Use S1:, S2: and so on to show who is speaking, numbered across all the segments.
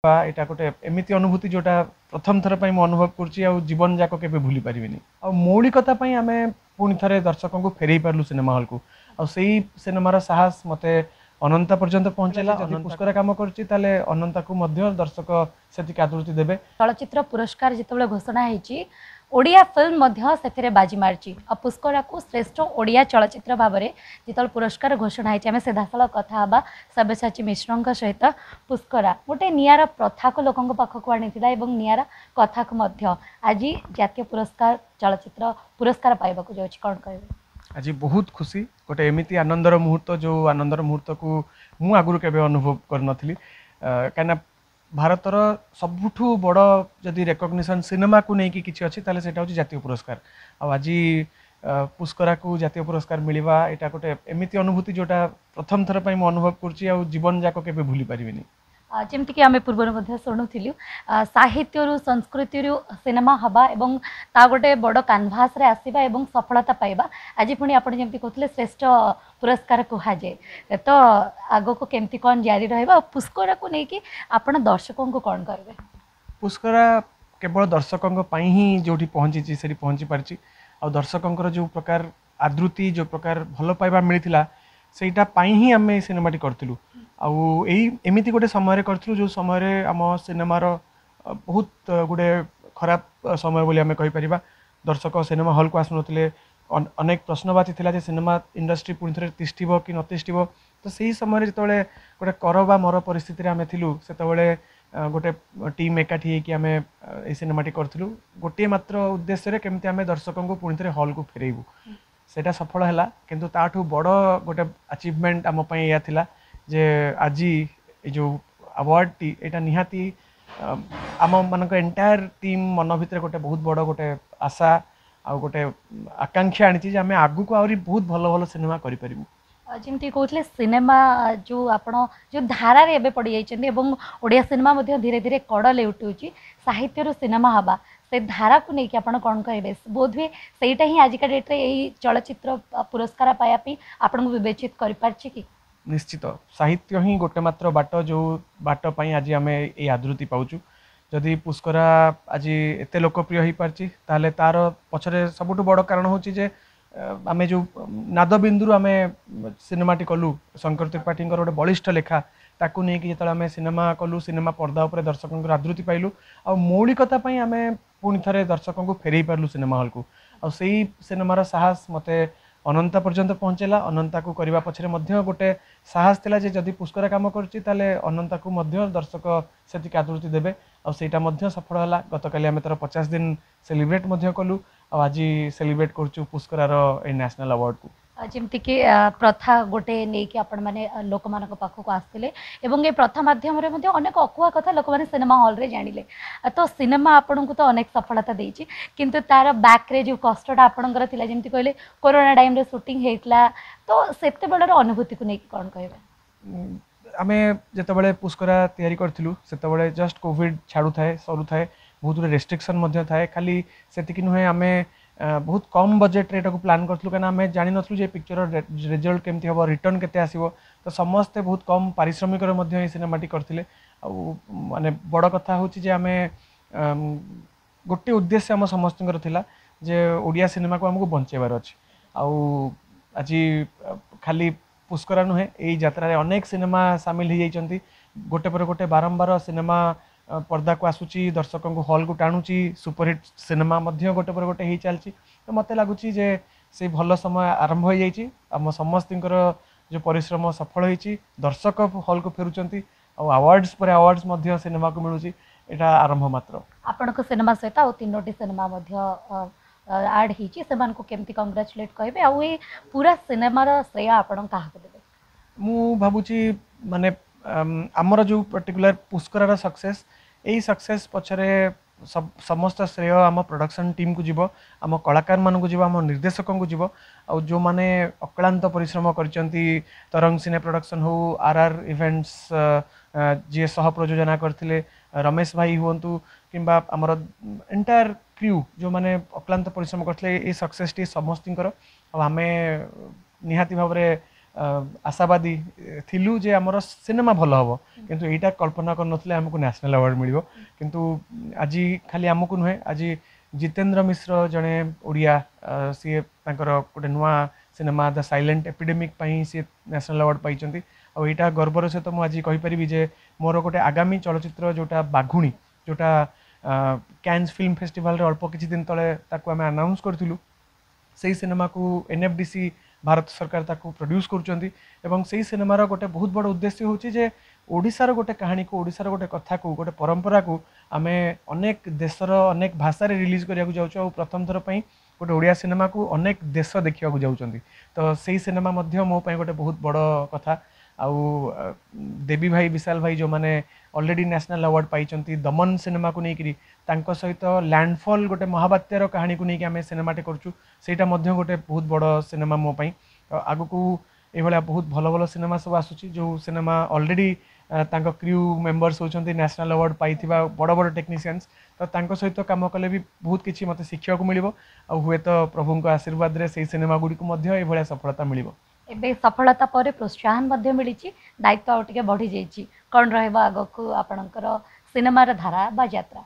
S1: এটা गोटे एमती अनुभूति जोटा प्रथम थर पर अनुभव कर जीवन जाक के भूली पारे आ मौलिकता आम पुणी थे दर्शकों को फेरई पार्लु सिनेमा हल को आई सिनेमार साहस मत अनंता पर्यंत पहुँचेगा पुष्कर कम कर अनंता को दर्शक से आदृति देवे।
S2: चलचित्र पुरस्कार जिते घोषणा होती ओडिया फिल्म से बाजी मार्ची आ पुष्करा को श्रेष्ठ ओडिया चलचित्र भाव में जिते पुरस्कार घोषणा होती आम सीधासल कथा हाँ सब्यसाची मिश्र सहित पुष्करा गोटे निरा प्रथा को लोकों पाखक आनी निरा कथा को आज जातीय पुरस्कार चलचित्र पुरस्कार पाइबा जाऊँ कौन कहे
S1: आज बहुत खुशी गोटे एमती आनंदर मुहूर्त जो आनंदर मुहूर्त को मु आगुरी केबे अनुभव करनथली कहीं भारतर सबुठू बड़ जदि रेकग्निशन सिनेमा को लेकिन किसी अच्छी ताले सेटा होची जातीय पुरस्कार आज पुष्करा को जातीय पुरस्कार मिलवा एटा गोटे एमती अनुभूति जोटा प्रथम थर पर अनुभव कर जीवन जाक के भूली पारिनी।
S2: जमती आम पूर्व शुणुलु साहित्य संस्कृति सिनेमा हवा एवं ता गोटे बड़ कैनभास रे आसीबा एवं सफलता पाइबा आज पुणी आप जमी कहते श्रेष्ठ पुरस्कार कहुए तो आग को केमती कौन जारी रहा पुष्करा को लेकिन आप दर्शकों को कौन करेंगे।
S1: पुष्करा केवल दर्शकों ही जो पहुँची से पहुँची पारी आ दर्शकों जो प्रकार आदृति जो प्रकार भल पाइबा मिलता सेटा ही आम सिनेमाटी करूँ एमती गोटे समय करूँ जो समय आम सिनेमार बहुत गुड़े खराब समय बोली आम कहीपर दर्शक सिनेमा हल को आसुनते अनेक प्रश्नवाची था सिनेमा इंडस्ट्री पुणी थे तिष्ठिब कि नतिष्ठिब तो सही समय जो गोटे कर बा मर परिस्थिति आम थिलु से गोटे टीम एकाठी कि आम ए सिनेमाटी करूँ गोटे मात्र उद्देश्य केमती आम दर्शकों को पुणी थे हल को फेरइबू सेटा सफल है किंतु ताठू बड़ गोटे अचीवमेंट आम या थिला जे आज जो अवार्ड टी एटा निहाती आम मान एंटायर टीम मन भितर गोटे बहुत बड़ गोटे आशा आ गोटे आकांक्षा आनी आम आगु को आहरी बहुत भल भल सिनेमा करें
S2: जमती कहते सिनेमा जो आप जो धारा एवं पड़ जाइए ओडिया सिनेमा धीरे धीरे कड़ लेउटू साहित्य सिनेमा हवा से धारा को लेकिन आप कौन कहे बोध हुए सहीटा ही आजिका डेट्रे यही चलचित्र पुरस्कार पायापी आपन को विवेचित कर कि
S1: निश्चित साहित्य ही गोटे मात्र बाट जो बाट पाई आज आम ये आदृति पाचु जदि पुष्करा आज एत लोकप्रिय हो पार्ची ताले तार पछरे सबुठ बड़ कारण होची जे आम जो नादबिंदु आम सिनेमाटी कलु शंकर त्रिपाठी गोटे बलिष्ठ लेखा ताकू नहीं जो आम सिनेमा कलु सिनेमा पर्दा उपर दर्शकों आदृति पाइलु आ मौलिकता आम पुणी थे दर्शकों को फेरई पार्लु सिनेमा हल को आई सिनेमार साहस मत अनंता पर्यंत पहुँचेगा अनंता को करने पछरे गोटे साहस थिला जे जदि पुष्कर कम कर अनंता को दर्शक से आदृति देवे आईटा सफल है गतकाली आम तार 50 दिन सेलिब्रेट कलु आज सेलिब्रेट करूँ पुष्करार ए नेशनल अवार्ड को
S2: जमती कि प्रथा गोटे नहीं कि आपण मैंने लोक मान पाखक आसते ये प्रथा मध्यम अनेक अकुआ कथा लोक मैंने सिनेमा हॉल रे जानिले तो सिनेमा आपन को तो अनेक सफलता देछि किंतु तार बैक रे जो कष्टटा आपणकर थिला जमती कहले कोरोना टाइम रे शूटिंग हेतला तो सेते बेलर अनुभूति को नहीं कौन कहबे
S1: आमे जेतबेले पुष्करा तैयारी करथिलु सेतबेले जस्ट कोविड छाड़ू थाए सरू थाए बहुत रेस्ट्रिक्शन मध्य थाए खाली सेतिकी नुहे आमे बहुत कम बजेट रेट को प्लान करूँ कहीं आम जानी नु पिक्चर रिजल्ट केमती हम रिटर्न केते आसीबो तो समस्ते बहुत कम पारिश्रमिक सिनेमाटी करते माने बड़ कथा हूँ आम गोटे उद्देश्य आम समस्त जे ओडिया सिनेमा को आमको बंचेबार अच्छे आज खाली पुष्करा नुहे यही यात्रा अनेक सिनेमा सामिल हो जाती गोटे पर गोटे बारंबार सिनेमा पर्दा को आसूची दर्शकों को हॉल को टाणुची सुपरहिट सिनेमा गोटे पर गोटे ही चलती तो मत लगुच से भल समय आरंभ हो जाइए आम समस्त जो परिश्रम सफल होती दर्शक हॉल को फेरुंट अवार्ड्स पर अवार्ड्स सिनेमा को मिलूँ यहाँ आरंभ मात्र
S2: आपण सिनेमा सहित आ तीनोटी सिनेमा आड हो केमती कंग्राचुलेट कहे आ पूरा सिनेमार श्रेय आपण क्या देवे
S1: मु भावुची माने आमर जो पर्टिकुलर पुष्करार सक्सेस यही सक्सेस पछरे समस्त श्रेय आम प्रोडक्शन टीम को जीव आम कलाकार मान को जीव आम निर्देशकों को जीव आ जो माने अक्लांत परिश्रम करचंती तरंग सिने प्रोडक्शन हो आर इवेंट्स जी सह प्रयोजना करथिले रमेश भाई हुंतु किंबा आमर एंटायर क्रू जो माने अक्लांत परिश्रम करथिले ए सक्सेस टी समस्तिंकर आमे निहाती भाव आशावादी थिलु जे आमर सिनेमा भल हम किंतु एटा कल्पना कर आमको नेशनल अवार्ड मिलिबो किंतु आज खाली आमको नुहे आज जितेंद्र मिश्र जड़े ओडिया सी गोटे नुआ सिनेमा द साइलेंट एपिडेमिक सी नेशनल अवार्ड पाई आईटा गर्वर सहित मुझे कहीपरि जे मोर गोटे आगामी चलचित्र जोटा बाघुणी जोटा कैन्स फिल्म फेस्टिवल अल्प किछि दिन तले ताकू आमे अनाउंस करथिलु से सिनेमा को एनएफडीसी भारत सरकार ताकू प्रोड्यूस करुचंती एवं से सिनेमार गोटे बहुत बड़ उद्देश्य होची जे ओडिशार गोटे कहानी को ओडिशार गोटे कथा को गोटे परंपरा को आमे अनेक देशर अनेक भाषा रे रिलीज करिया जाउछु और प्रथम थर पई गोटे ओडिया सिनेमा को अनेक देश देखिया जाउचंती तो से सिनेमा मध्य मो पई गोटे बहुत बड़ कथा आउ देवी भाई विशाल भाई जो माने ऑलरेडी नेशनल अवार्ड पाई दमन सिनेमा को लेकिन तांको सहित लैंडफॉल गोटे महाबात्यार कहानी को लेकिन आम सिनेमाटे करूँ सेटा मध्य गोटे बहुत बड़ सिनेमा मो पाई आगु को ये बहुत भल भल सिनेमा सब आसूची जो सिनेमा ऑलरेडी तांको क्रू मेंबर्स होचंती नेशनल अवार्ड पाई बड़ बड़ टेक्नीशियंस तो तांको सहित काम कले भी बहुत किछि मते शिक्षा को मिलिबो आ हुए तो प्रभु को आशीर्वाद रे से सिनेमा गुडी को मध्य ए सफलता मिलिबो
S2: एबे सफलता पर प्रोत्साहन मध्य मिली दायित्व आउ टिके बढ़ी जाइए कौन रहा आग को आपणकर सिनेमार धारा बा यात्रा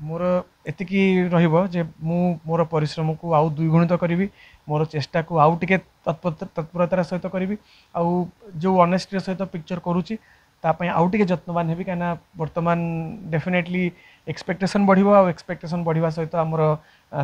S1: मोर एतिकी रहिबो जे मु मोर परिश्रम को आउ द्विगुणित करी मोर चेष्टा को आउ टिके तत्परतार सहित करी आउ जो ऑनेस्टी सहित पिक्चर करूची तापई आउ टिके जत्नवान हेबी काना वर्तमान डेफिनेटली एक्सपेक्टेशन बढ़िबो आ एक्सपेक्टेशन बढ़िबा सहित हमर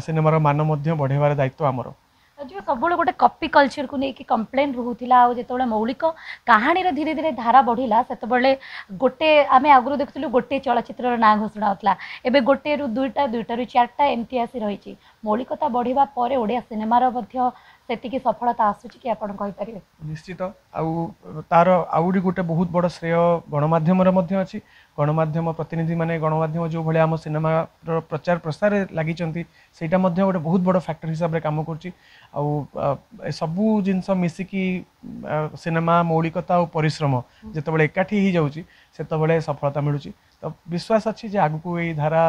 S1: सिनेमार मान मध्य बढ़ेबार दायित्व हमर
S2: जो सब गोटे कॉपी कल्चर को लेकिन कंप्लेन रोला जो मौलिक कहानी धीरे धीरे धारा बढ़ला से गोटे आम आगु देखुलू गोटे चलचित्र ना घोषणा होता एवं गोटे रु दुईटा दुईटा रु चार्टा एमती आसी रही मौलिकता बढ़िबा पर ओडिया सिनेमार सेतिकी सफलता आसूची कि आपण कहि परिबे
S1: निश्चित आउ तार आउडी गोटे बहुत बड़ श्रेय गणमाध्यम अच्छी गणमाध्यम प्रतिनिधि माने गणमाध्यम जो भाया आम सिनेमा प्रचार प्रसार लगी गोटे बहुत बड़ फैक्टर हिसाब से कम कर सबू जिनस मिसिकी सिनेमा मौलिकता और परिश्रम जिते एकाठी हो जाऊँगी से सफलता मिलूँ तो विश्वास अच्छी आगू ये धारा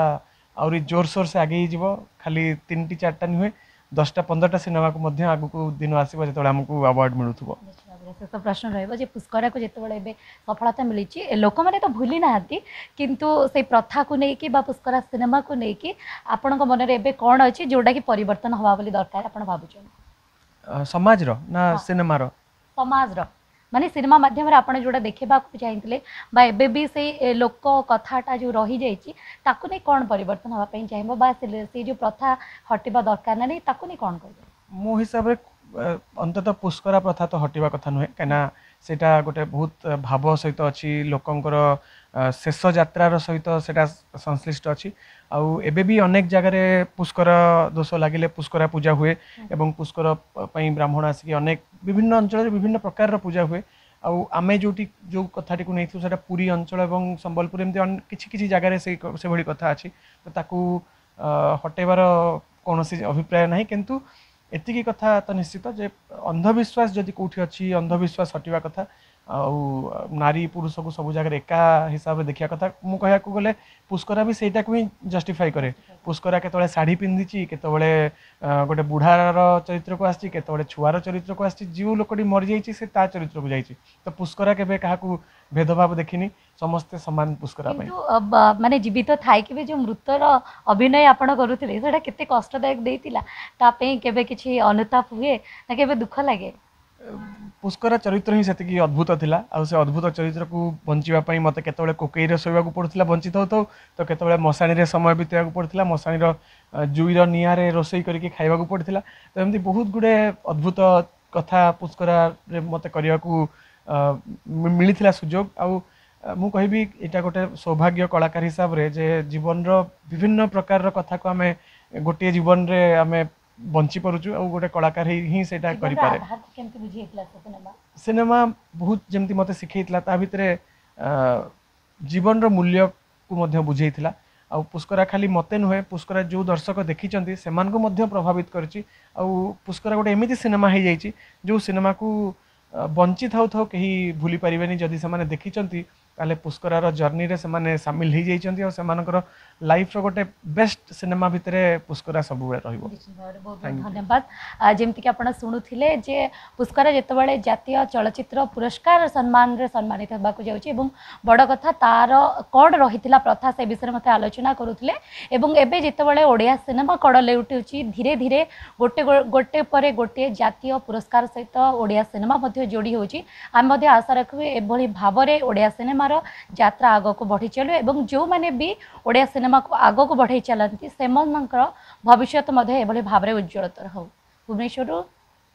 S1: आहरी जोरसोर से आगे ही खाली 3टी 4टा नुहे 10टा 15टा सिनेमा को मध्य आगु को दिन आसो जो आमको अवार्ड मिलूथो
S2: शेष प्रश्न रही पुष्करा को जिते सफलता मिली लोक मैंने तो भूली ना किंतु से प्रथा को लेकिन पुष्करा सिनेमा को लेकिन आपण मन में कौन अच्छी जोटा कि परिवर्तन हवा बोली दरकार आप भावुं
S1: समाज ना सिनेमार
S2: समाज माने सिनेमा माध्यम आप जोड़ा देखा चाहिए एबे भी से लोक कथाटा जो रही जाती नहीं कौन परिवर्तन हाँपाई चाहिए से जो प्रथा हटिबा दरकार ना नहीं ताकू नहीं कौन कर
S1: मो हिसाब से अंततः पुष्करा प्रथा तो हटिबा कथा नुहे कहीं सेटा गोटे बहुत भाव सहित अच्छी लोकंकर शेष यात्रार सहित सेटा संश्लिष्ट अच्छी आउ एबे भी अनेक जगार पुष्कर दोष लगिले पुष्करा पूजा हुए एवं पुष्कर ब्राह्मण आसिक अनेक विभिन्न अंचल विभिन्न प्रकार पूजा हुए आउ आमे जो कथाटी को नहीं सेटा पुरी अंचल एवं संबलपुर एमती किछि जगार से भली कथा अच्छी तो ताकू हटेबार कौन अभिप्राय नहीं किंतु एतिकी कथा तो निश्चित जे अंधविश्वास जदि कौटी अच्छी अंधविश्वास हटिबा कथा आउ नारी पुरुष को सब जगह एका हिसाब से देखा कथा मु कहया को गले पुष्करा भी सेटा को ही जस्टिफाई करे पुष्करा केतबेले साड़ी पिंधिची केतबेले गोटे बुढ़ार चरित्र को आसी केतबेले छुआर चरित्र को आसी जो लोकटी मर जाइछि से ता चरित्र को जाइछि तो पुष्करा केबे काहाकू भेदभाव देखिनी समस्ते समान पुष्करा
S2: माने जीवित थाई के जो मृतर अभिनय आपण करूथिले सेटा केते कष्टदायक देइतिला तापे केबे किछि अनुताप हुए ना केबे दुख लागे
S1: पुष्करा चरित्र ही सेतिकी अद्भुत थिला आ से अद्भुत चरित्र को बंचिबा पई मते केतबेले कोकेईरे सोइबा को पड़ुथिला बंचित होतो तो केतबेले मसाणी रे समय बितेबा को पड़ुथिला मसाणी रो जुईर नियारे रोसई करके खाइबा को पड़ुथिला तो एमती बहुत गुडे अद्भुत कथा पुष्करा रे मते करिया को मिलिथिला सुजोग आउ मु कहबी एटा गोटे सौभाग्य कलाकार हिसाब रे जे जीवन रो विभिन्न प्रकार रो कथा को आमे गोटे जीवन रे आमे बंची परुचु और गोटे कलाकार ही सेटा करि पारे सिनेमा बहुत जमती मते सिखैतला ता भितरे जीवन रो मूल्य को मध्य बुझैतला आ पुष्करा खाली मते नुहे पुष्करा जो दर्शक देखिचंती सेमान को मध्य प्रभावित करची आ पुष्करा गोटे एमिति सिनेमा हे जाइची जो सिनेमा को बंची थाउ थाउ कहीं भूली पारिबेनी जदि से देखिचंती ताले पुष्कर जर्नी रे से सामिल हो जाइछन्ती और लाइफ रो गोटे बेस्ट सिनेमा भितर पुष्करा सब रहिबो।
S2: बहुत बहुत धन्यवाद। जमती कि आपण शुणुले जे पुष्कर जितेबाला जातीय चलचित्र पुरस्कार सम्मान रे सम्मानित होबाकू जाउछि एवं बड़ कथा तार कौन रही प्रथा से विषय मत आलोचना करुले एवं एबे जितेबाला ओडिया सिनेमा कड़ लेउटुछि धीरे धीरे गोटे गोटे पर गोटे जातीय पुरस्कार सहित ओडिया सिनेमा मध्य जोड़ी होछि। आम आशा रखु एभली भाव में ओडिया सिनेमार यात्रा आग को बढ़ी चलु एवं जो माने भी ओडिया सिनेमा को आग को बढ़ई चलती से भविष्य एभली भाव में उज्ज्वलतर हो। भुवनेश्वर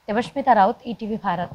S2: देवस्मिता राउत, ईटीवी भारत।